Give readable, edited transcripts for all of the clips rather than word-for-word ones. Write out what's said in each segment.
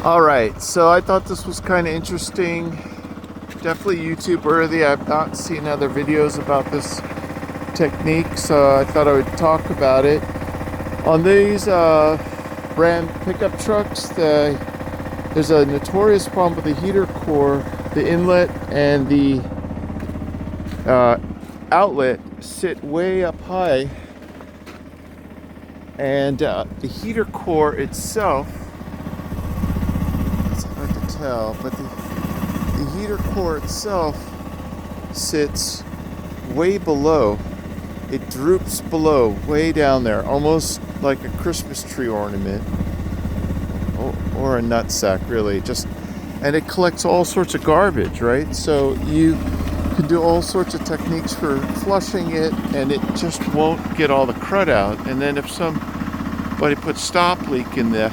All right, so I thought this was kind of interesting. Definitely YouTube worthy. I've not seen other videos about this technique, so I thought I would talk about it. On these brand pickup trucks, there's a notorious problem with the heater core. The inlet and the outlet sit way up high, and the heater core itself, it's hard to tell, but the heater core itself sits way below. It droops below, way down there, almost like a Christmas tree ornament, or a nutsack, really. And it collects all sorts of garbage, right? So you can do all sorts of techniques for flushing it, and it just won't get all the crud out. And then if somebody puts stop leak in the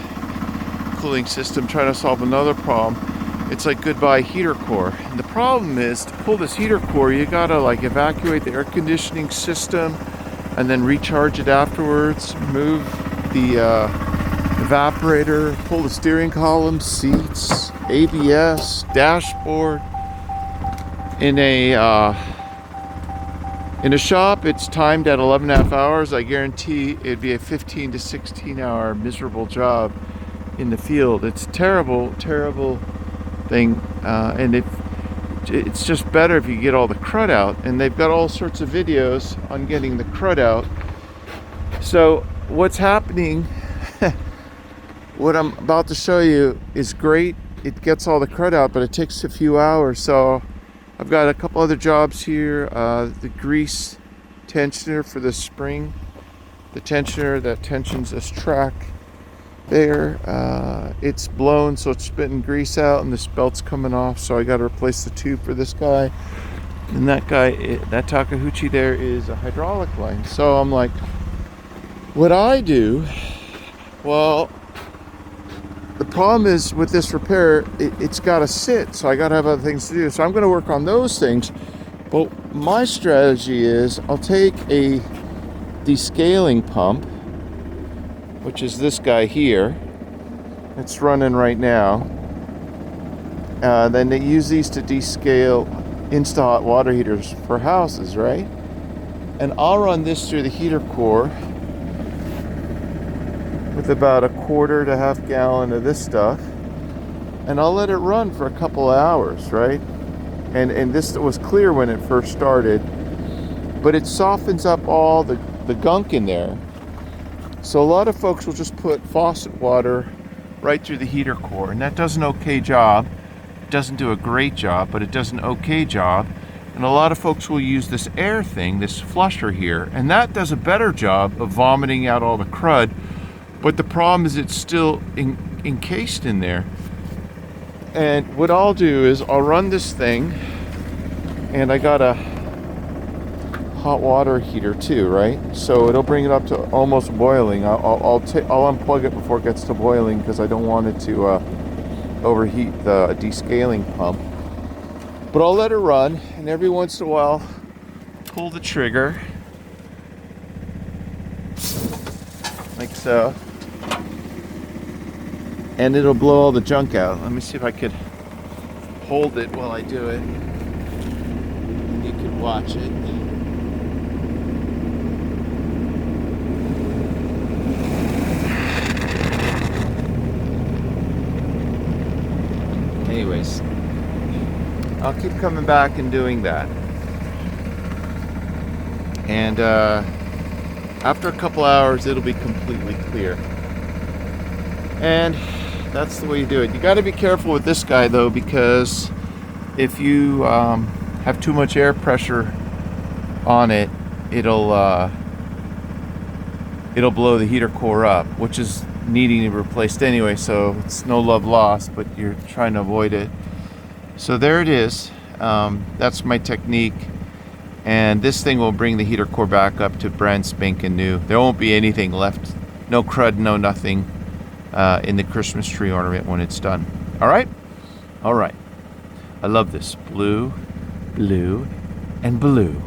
cooling system, trying to solve another problem, it's like goodbye heater core. And the problem is, to pull this heater core, you gotta like evacuate the air conditioning system and then recharge it afterwards, move the evaporator, pull the steering column, seats, ABS, dashboard. In a shop, it's timed at 11.5 hours. I guarantee it'd be a 15 to 16 hour miserable job in the field. It's a terrible, terrible thing, and it's just better if you get all the crud out. And they've got all sorts of videos on getting the crud out. So what's happening, what I'm about to show you is great. It gets all the crud out, but it takes a few hours. So I've got a couple other jobs here. The grease tensioner for the spring, the tensioner that tensions this track there, it's blown, so it's spitting grease out, and this belt's coming off, so I got to replace the tube for this guy. And that guy, that Takeuchi there, is a hydraulic line. So I'm like, what I do, well, the problem is with this repair, it's got to sit, so I got to have other things to do. So I'm going to work on those things. But my strategy is I'll take a descaling pump, which is this guy here. It's running right now. Then they use these to descale instant hot water heaters for houses, right? And I'll run this through the heater core with about a quarter to half gallon of this stuff, and I'll let it run for a couple of hours, right? And this was clear when it first started, but it softens up all the gunk in there. So a lot of folks will just put faucet water right through the heater core, and that does an okay job. It doesn't do a great job, but it does an okay job. And a lot of folks will use this air thing, this flusher here, and that does a better job of vomiting out all the crud. But the problem is it's still encased in there. And what I'll do is I'll run this thing, and I got a hot water heater too, right? So it'll bring it up to almost boiling. I'll unplug it before it gets to boiling, because I don't want it to overheat the descaling pump. But I'll let it run, and every once in a while pull the trigger like so, and it'll blow all the junk out. Let me see if I could hold it while I do it, and you can watch it. Anyways, I'll keep coming back and doing that. And after a couple hours, it'll be completely clear. And that's the way you do it. You got to be careful with this guy, though, because if you have too much air pressure on it, it'll blow the heater core up, which is needing to be replaced anyway, so it's no love lost, but you're trying to avoid it. So there it is. That's my technique, and this thing will bring the heater core back up to brand spanking new. There won't be anything left, no crud, no nothing in the Christmas tree ornament when it's done. All right, I love this blue, blue, and blue.